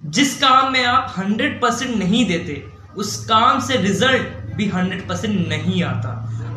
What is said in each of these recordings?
जिस काम में आप 100% नहीं देते उस काम से रिजल्ट भी 100% नहीं आता।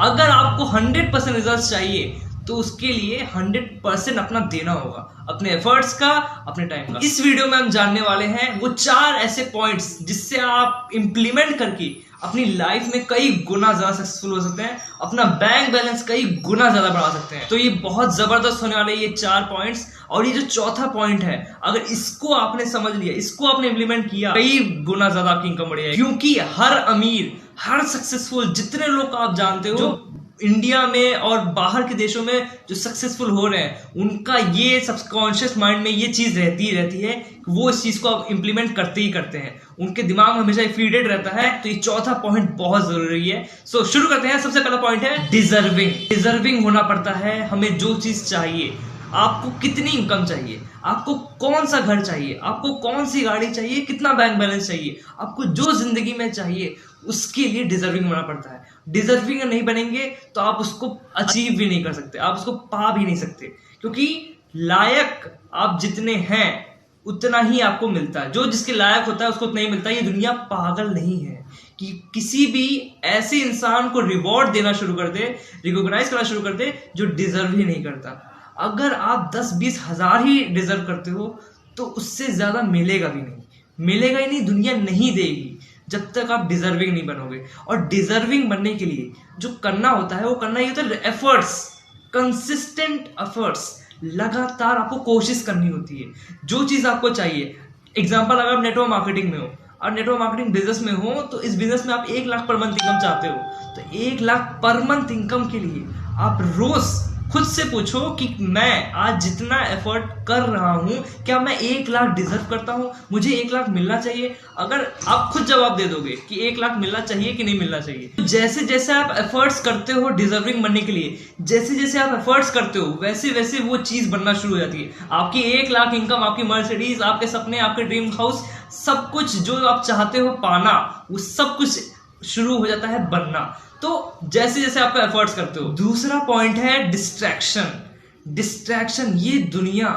अगर आपको 100% रिजल्ट चाहिए तो उसके लिए 100% अपना देना होगा, अपने एफर्ट्स का, अपने टाइम का। इस वीडियो में हम जानने वाले हैं वो 4 ऐसे पॉइंट्स जिससे आप इंप्लीमेंट करके अपनी लाइफ में कई गुना ज्यादा सक्सेसफुल हो सकते हैं, अपना बैंक बैलेंस कई गुना ज्यादा बढ़ा सकते हैं। तो ये बहुत जबरदस्त होने वाले ये 4 पॉइंट्स। और ये जो चौथा पॉइंट है, अगर इसको आपने समझ लिया, इसको आपने इंप्लीमेंट किया, कई गुना ज्यादा आपकी इनकम बढ़ेगी। क्योंकि हर अमीर, हर सक्सेसफुल, जितने लोग आप जानते हो जो इंडिया में और बाहर के देशों में जो सक्सेसफुल हो रहे हैं, उनका ये सबकॉन्शियस माइंड में ये चीज रहती है, वो इस चीज को आप इंप्लीमेंट करते ही करते हैं, उनके दिमाग में हमेशा फीडेड रहता है। तो ये चौथा पॉइंट बहुत जरूरी है। सो शुरू करते हैं। सबसे पहला पॉइंट है डिजर्विंग होना पड़ता है हमें जो चीज चाहिए। आपको कितनी इनकम चाहिए, आपको कौन सा घर चाहिए, आपको कौन सी गाड़ी चाहिए, कितना बैंक बैलेंस चाहिए, आपको जो जिंदगी में चाहिए उसके लिए डिजर्विंग होना पड़ता है। डिजर्विंग नहीं बनेंगे तो आप उसको अचीव भी नहीं कर सकते, आप उसको पा भी नहीं सकते। क्योंकि लायक आप जितने हैं उतना ही आपको मिलता है। जो जिसके लायक होता है उसको उतना ही मिलता है। ये दुनिया पागल नहीं है कि किसी भी ऐसे इंसान को रिवॉर्ड देना शुरू कर दे, रिकॉग्नाइज करना शुरू कर दे जो डिजर्व ही नहीं करता। अगर आप 10-20 हजार ही डिजर्व करते हो तो उससे ज्यादा मिलेगा भी नहीं, मिलेगा ही नहीं, दुनिया नहीं देगी जब तक आप डिजर्विंग नहीं बनोगे। और डिजर्विंग बनने के लिए जो करना होता है वो करना ही होता है एफर्ट्स, कंसिस्टेंट एफर्ट्स। लगातार आपको कोशिश करनी होती है जो चीज आपको चाहिए। एग्जांपल, अगर आप नेटवर्क मार्केटिंग में हो और नेटवर्क मार्केटिंग बिजनेस में हो, तो इस बिजनेस में आप 1 लाख पर मंथ इनकम चाहते हो, तो 1 लाख पर मंथ इनकम के लिए आप रोज खुद से पूछो कि मैं आज जितना एफर्ट कर रहा हूं, क्या मैं 1 लाख डिजर्व करता हूं, मुझे 1 लाख मिलना चाहिए। अगर आप खुद जवाब दे दोगे कि 1 लाख मिलना चाहिए कि नहीं मिलना चाहिए, जैसे जैसे आप एफर्ट्स करते हो डिजर्विंग बनने के लिए, जैसे जैसे आप एफर्ट्स करते हो वैसे वैसे वो चीज बनना शुरू हो जाती है। आपकी 1 लाख इनकम, आपकी मर्सिडीज, आपके सपने, आपके ड्रीम हाउस, सब कुछ जो आप चाहते हो पाना, वो सब कुछ शुरू हो जाता है बनना। तो जैसे जैसे आप एफर्ट्स करते हो। दूसरा पॉइंट है डिस्ट्रैक्शन। ये दुनिया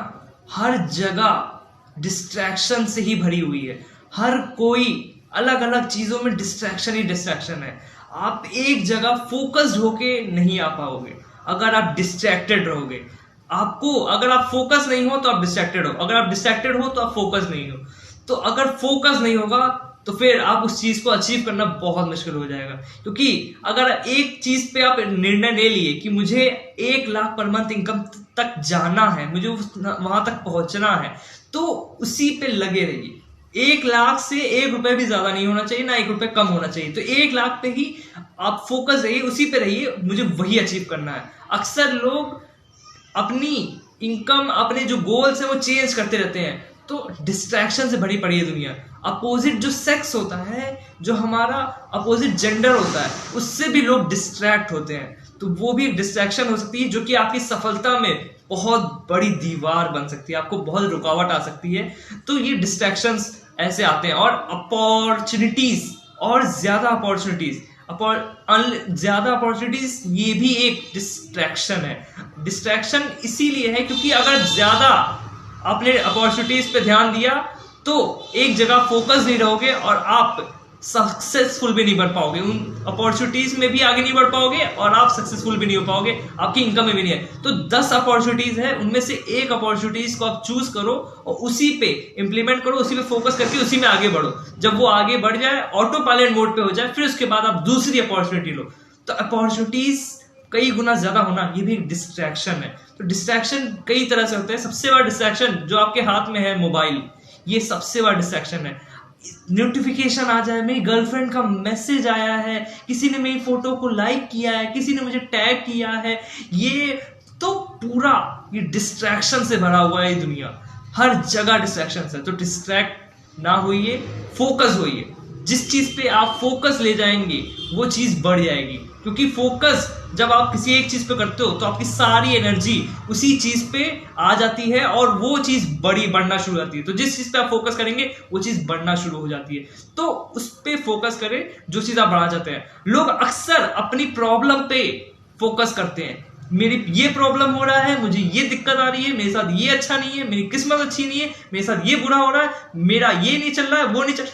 हर जगह डिस्ट्रैक्शन से ही भरी हुई है। हर कोई अलग अलग चीजों में डिस्ट्रैक्शन ही डिस्ट्रैक्शन है। आप एक जगह फोकस्ड होके नहीं आ पाओगे अगर आप डिस्ट्रैक्टेड रहोगे। आपको, अगर आप फोकस नहीं हो तो आप डिस्ट्रैक्टेड हो, अगर आप डिस्ट्रैक्टेड हो तो आप फोकस नहीं हो। तो अगर फोकस नहीं होगा तो फिर आप उस चीज को अचीव करना बहुत मुश्किल हो जाएगा। क्योंकि अगर एक चीज पे आप निर्णय ले लिए कि मुझे 1 लाख पर मंथ इनकम तक जाना है, मुझे वहां तक पहुंचना है, तो उसी पे लगे रहिए। 1 लाख से 1 रुपए भी ज्यादा नहीं होना चाहिए, ना 1 रुपए कम होना चाहिए। तो 1 लाख पे ही आप फोकस रहिए, उसी पे रहिए, मुझे वही अचीव करना है। अक्सर लोग अपनी इनकम, अपने जो गोल्स है वो चेंज करते रहते हैं। तो डिस्ट्रैक्शन से भरी पड़ी है दुनिया। अपोजिट जो सेक्स होता है, जो हमारा अपोजिट जेंडर होता है, उससे भी लोग डिस्ट्रैक्ट होते हैं। तो वो भी डिस्ट्रैक्शन हो सकती है जो कि आपकी सफलता में बहुत बड़ी दीवार बन सकती है, आपको बहुत रुकावट आ सकती है। तो ये डिस्ट्रैक्शंस ऐसे आते हैं। और अपॉर्चुनिटीज, और ज्यादा अपॉर्चुनिटीज, ये भी एक डिस्ट्रैक्शन है। डिस्ट्रैक्शन इसीलिए है क्योंकि अगर ज्यादा आपने अपॉर्चुनिटीज पे ध्यान दिया तो एक जगह फोकस नहीं रहोगे और आप सक्सेसफुल भी नहीं बन पाओगे। उन अपॉर्चुनिटीज में भी आगे नहीं बढ़ पाओगे और आप सक्सेसफुल भी नहीं हो पाओगे, आपकी इनकम में भी नहीं है। तो 10 अपॉर्चुनिटीज है, उनमें से एक अपॉर्चुनिटीज को आप चूज करो और उसी पे इंप्लीमेंट करो, उसी पे फोकस करके उसी में आगे बढ़ो। जब वो आगे बढ़ जाए, ऑटो पायलट मोड पे हो जाए, फिर उसके बाद आप दूसरी अपॉर्चुनिटी लो। तो अपॉर्चुनिटीज कई गुना ज्यादा होना ये भी एक डिस्ट्रैक्शन है। तो डिस्ट्रैक्शन कई तरह से होते हैं। सबसे बड़ा डिस्ट्रैक्शन जो आपके हाथ में है, मोबाइल, ये सबसे बड़ा डिस्ट्रैक्शन है। नोटिफिकेशन आ जाए, मेरी गर्लफ्रेंड का मैसेज आया है, किसी ने मेरी फोटो को लाइक किया है, किसी ने मुझे टैग किया है, ये तो पूरा ये डिस्ट्रैक्शन से भरा हुआ है। ये दुनिया हर जगह डिस्ट्रैक्शन है। तो डिस्ट्रैक्ट ना होइए, फोकस होइए। जिस चीज पे आप फोकस ले जाएंगे वो चीज बढ़ जाएगी। क्योंकि फोकस जब आप किसी एक चीज पे करते हो तो आपकी सारी एनर्जी उसी चीज पे आ जाती है और वो चीज बढ़ना शुरू हो जाती है। तो जिस चीज पे आप फोकस करेंगे वो चीज बढ़ना शुरू हो जाती है। तो उस पे फोकस करें जो चीज आप बढ़ना चाहते हैं। लोग अक्सर अपनी प्रॉब्लम पे फोकस करते हैं, मेरी ये प्रॉब्लम हो रहा है, मुझे ये दिक्कत आ रही है, मेरे साथ ये अच्छा नहीं है, मेरी किस्मत अच्छी नहीं है, मेरे साथ ये बुरा हो रहा है, मेरा ये नहीं चल रहा है, वो नहीं चल,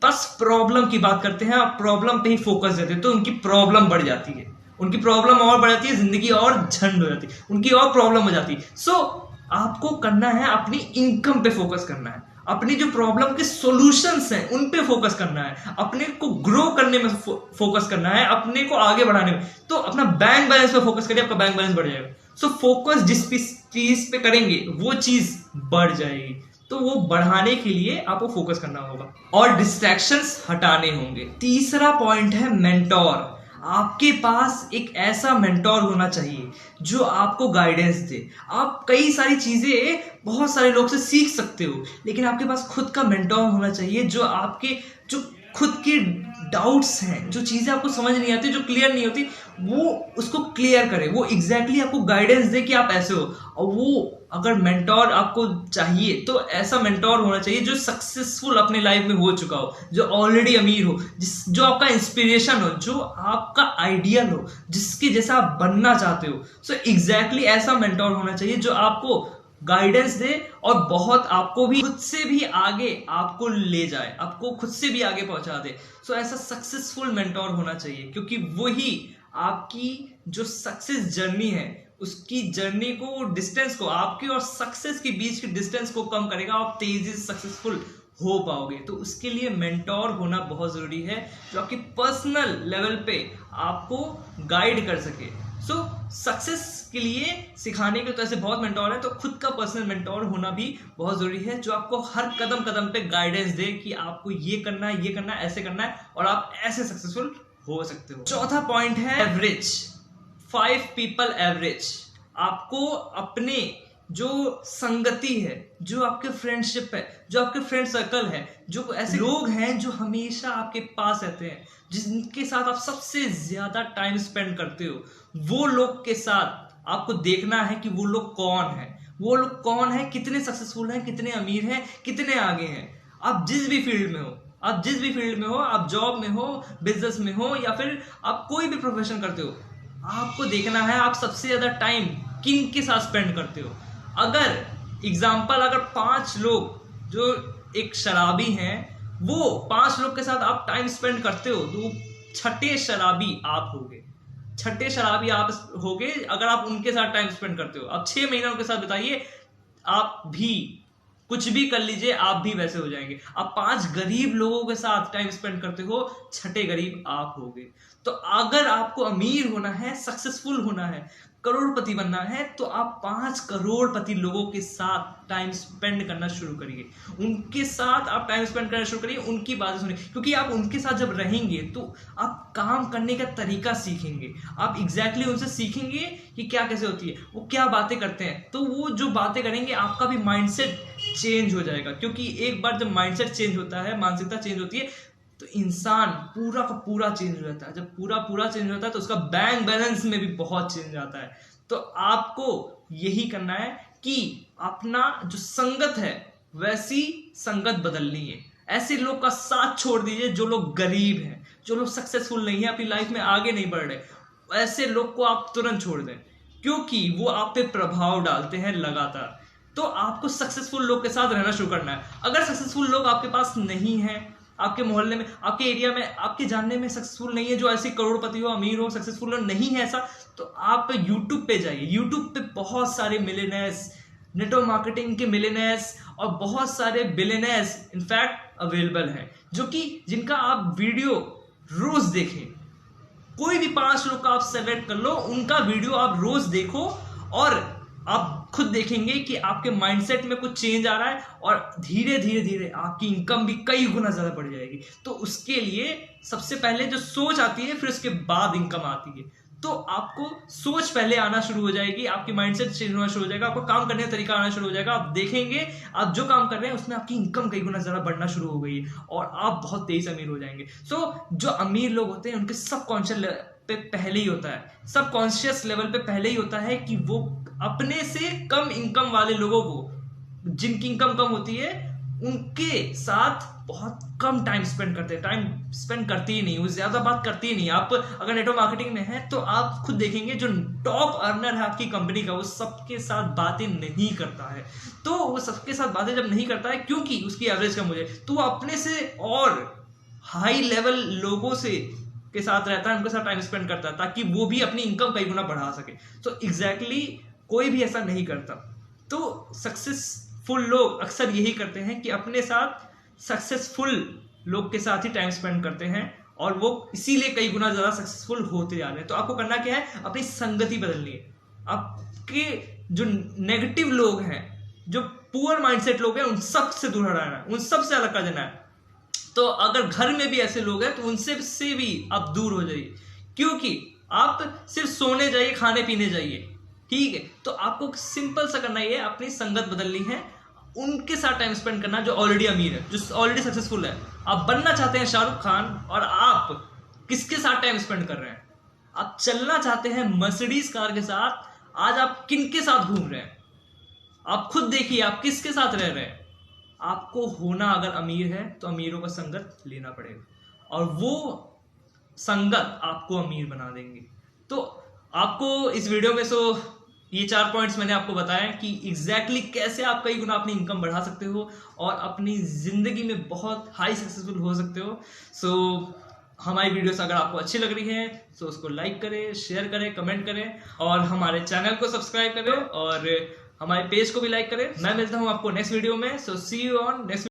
बस प्रॉब्लम की बात करते हैं, आप प्रॉब्लम पे ही फोकस देते हैं, तो उनकी प्रॉब्लम बढ़ जाती है, उनकी प्रॉब्लम और बढ़ जाती है, जिंदगी और झंड हो जाती है, उनकी और प्रॉब्लम हो जाती है। सो आपको करना है, अपनी इनकम पे फोकस करना है, अपनी जो प्रॉब्लम के सॉल्यूशंस हैं उन पे फोकस करना है, अपने को ग्रो करने में फोकस करना है, अपने को आगे बढ़ाने में। तो अपना बैंक बैलेंस पे फोकस करिए, आपका बैंक बैलेंस बढ़ जाएगा। सो फोकस जिस चीज पे करेंगे वो चीज बढ़ जाएगी, तो वो बढ़ाने के लिए आपको फोकस करना होगा और डिस्ट्रैक्शंस हटाने होंगे। तीसरा पॉइंट है मेंटोर। आपके पास एक ऐसा मेंटोर होना चाहिए जो आपको गाइडेंस दे। आप कई सारी चीजें बहुत सारे लोग से सीख सकते हो, लेकिन आपके पास खुद का मेंटोर होना चाहिए जो आपके जो खुद के डाउट्स हैं, जो चीजें आपको समझ नहीं आती, जो क्लियर नहीं होती, वो उसको क्लियर करे, वो एग्जैक्टली आपको गाइडेंस दे कि आप ऐसे हो। और वो अगर मेंटोर आपको चाहिए तो ऐसा मेंटोर होना चाहिए जो सक्सेसफुल अपने लाइफ में हो चुका हो, जो ऑलरेडी अमीर हो, जो आपका इंस्पिरेशन हो, जो आपका आइडियल हो, जिसके जैसा आप बनना चाहते हो। सो एग्जैक्टली ऐसा मेंटोर होना चाहिए जो आपको गाइडेंस दे और बहुत आपको भी खुद से भी आगे आपको ले जाए, आपको खुद से भी आगे पहुंचा दे। सो ऐसा सक्सेसफुल मेंटोर होना चाहिए, क्योंकि वही आपकी जो सक्सेस जर्नी है उसकी जर्नी को, डिस्टेंस को, आपकी और सक्सेस के बीच के डिस्टेंस को कम करेगा, आप तेजी से सक्सेसफुल हो पाओगे। तो उसके लिए मेंटोर होना बहुत जरूरी है जो आपके पर्सनल लेवल पे आपको गाइड कर सके। सो सक्सेस के लिए सिखाने के तो ऐसे बहुत मेंटोर है, तो खुद का पर्सनल मेंटोर होना भी बहुत जरूरी है जो आपको हर कदम कदम पे गाइडेंस दे कि आपको ये करना है, ये करना है, ऐसे करना है और आप ऐसे सक्सेसफुल हो सकते हो। चौथा पॉइंट है एवरेज, 5 पीपल एवरेज। आपको अपने जो संगति है, जो आपके फ्रेंडशिप है, जो आपके फ्रेंड सर्कल है, जो ऐसे लोग हैं जो हमेशा आपके पास रहते हैं, जिनके साथ आप सबसे ज्यादा टाइम स्पेंड करते हो, वो लोग के साथ आपको देखना है कि वो लोग कौन है, वो लोग कौन है, कितने सक्सेसफुल हैं, कितने अमीर हैं, कितने आगे हैं। आप जिस भी फील्ड में हो, आप जिस भी फील्ड में हो, आप जॉब में हो, बिजनेस में हो, या फिर आप कोई भी प्रोफेशन करते हो, आपको देखना है आप सबसे ज्यादा टाइम किन के साथ स्पेंड करते हो। अगर एग्जाम्पल, अगर 5 लोग जो एक शराबी हैं, वो 5 लोग के साथ आप टाइम स्पेंड करते हो, तो छठे शराबी आप होगे, छठे शराबी आप होगे अगर आप उनके साथ टाइम स्पेंड करते हो। अब 6 महीने उनके साथ बिताइए, आप भी कुछ भी कर लीजिए, आप भी वैसे हो जाएंगे। आप 5 गरीब लोगों के साथ टाइम स्पेंड करते हो, छठे गरीब आप होगे। तो अगर आपको अमीर होना है, सक्सेसफुल होना है, करोड़पति बनना है, तो आप 5 करोड़पति लोगों के साथ टाइम स्पेंड करना शुरू करिए, उनके साथ आप टाइम स्पेंड करना शुरू करिए, उनकी बातें सुनिए, क्योंकि आप उनके साथ जब रहेंगे तो आप काम करने का तरीका सीखेंगे, आप एग्जैक्टली उनसे सीखेंगे कि क्या कैसे होती है, वो क्या बातें करते हैं, तो वो जो बातें करेंगे आपका भी माइंडसेट चेंज हो जाएगा। क्योंकि एक बार जब माइंडसेट चेंज होता है, मानसिकता चेंज होती है, तो इंसान पूरा का पूरा चेंज हो जाता है। जब पूरा चेंज होता है तो उसका बैंक बैलेंस में भी बहुत चेंज आता है। तो आपको यही करना है कि अपना जो संगत है वैसी संगत बदलनी है। ऐसे लोग का साथ छोड़ दीजिए जो लोग गरीब हैं, जो लोग सक्सेसफुल नहीं है, अपनी लाइफ में आगे नहीं बढ़ रहे। ऐसे लोग को आप तुरंत छोड़ दें, क्योंकि वो आप पे प्रभाव डालते हैं लगातार। तो आपको सक्सेसफुल लोग के साथ रहना शुरू करना है। अगर सक्सेसफुल लोग आपके पास नहीं है, आपके मोहल्ले में, आपके एरिया में, आपके जानने में सक्सेसफुल नहीं है, जो ऐसे करोड़पति हो, अमीर हो, सक्सेसफुल हो, नहीं है ऐसा, तो आप यूट्यूब पे जाइए। यूट्यूब पे बहुत सारे मिलियनेयर्स, नेटवर्क मार्केटिंग के मिलियनेयर्स और बहुत सारे बिलियनेयर्स इनफैक्ट अवेलेबल हैं, जो कि जिनका आप वीडियो रोज देखें। कोई भी 5 लोग का आप सेलेक्ट कर लो, उनका वीडियो आप रोज देखो और आप खुद देखेंगे कि आपके माइंडसेट में कुछ चेंज आ रहा है और धीरे धीरे आपकी इनकम भी कई गुना ज्यादा बढ़ जाएगी। तो उसके लिए सबसे पहले जो सोच आती है, फिर उसके बाद इनकम आती है। तो आपको सोच पहले आना शुरू हो जाएगी, आपकी माइंडसेट चेंज होना शुरू हो जाएगा, आपको काम करने का तरीका आना शुरू हो जाएगा। आप देखेंगे आप जो काम कर रहे हैं उसमें आपकी इनकम कई गुना ज्यादा बढ़ना शुरू हो गई और आप बहुत तेज अमीर हो जाएंगे। सो जो अमीर लोग होते हैं उनके सबकॉन्शियस पे पहले ही होता है, सबकॉन्शियस लेवल पे पहले ही होता है कि वो अपने से कम इनकम वाले लोगों को, जिनकी इनकम कम होती है, उनके साथ बहुत कम टाइम स्पेंड करते हैं, टाइम स्पेंड करती ही नहीं, वो ज्यादा बात करती ही नहीं। आप अगर नेटवर्क मार्केटिंग में है तो आप खुद देखेंगे जो टॉप अर्नर है आपकी कंपनी का, वो सबके साथ बातें नहीं करता है। तो वो सबके साथ बातें जब नहीं करता है क्योंकि उसकी एवरेज कम हो जाए, तो वो अपने से और हाई लेवल लोगों से के साथ रहता है, उनके साथ टाइम स्पेंड करता है ताकि वो भी अपनी इनकम कई गुना बढ़ा सके। तो एग्जैक्टली कोई भी ऐसा नहीं करता। तो सक्सेसफुल लोग अक्सर यही करते हैं कि अपने साथ सक्सेसफुल लोग के साथ ही टाइम स्पेंड करते हैं, और वो इसीलिए कई गुना ज्यादा सक्सेसफुल होते जा रहे हैं। तो आपको करना क्या है, अपनी संगति बदलनी है। आपके जो नेगेटिव लोग हैं, जो पुअर माइंडसेट लोग हैं, उन सब से दूर हटाना है, उन सब से अलग कर देना है। तो अगर घर में भी ऐसे लोग हैं तो उनसे से भी आप दूर हो जाइए, क्योंकि आप सिर्फ सोने जाइए, खाने पीने जाइए, ठीक है। तो आपको सिंपल सा करना ही है, अपनी संगत बदलनी है, उनके साथ टाइम स्पेंड करना जो ऑलरेडी अमीर है, जो ऑलरेडी सक्सेसफुल है। आप बनना चाहते हैं शाहरुख खान, और आप किसके साथ टाइम स्पेंड कर रहे हैं? आप चलना चाहते हैं मर्सिडीज कार के साथ, आज आप किनके साथ घूम रहे हैं? आप खुद देखिए आप किसके साथ रह रहे हैं। आपको होना अगर अमीर है तो अमीरों का संगत लेना पड़ेगा, और वो संगत आपको अमीर बना देंगे। तो आपको इस वीडियो में ये 4 पॉइंट्स मैंने आपको बताया कि एग्जैक्टली कैसे आप कई गुना अपनी इनकम बढ़ा सकते हो और अपनी जिंदगी में बहुत हाई सक्सेसफुल हो सकते हो। हमारी वीडियोस अगर आपको अच्छी लग रही है तो उसको लाइक करें, शेयर करें, कमेंट करें, और हमारे चैनल को सब्सक्राइब करें, और हमारे पेज को भी लाइक करें। मैं मिलता हूं आपको नेक्स्ट वीडियो में। सी यू ऑन नेक्स्ट।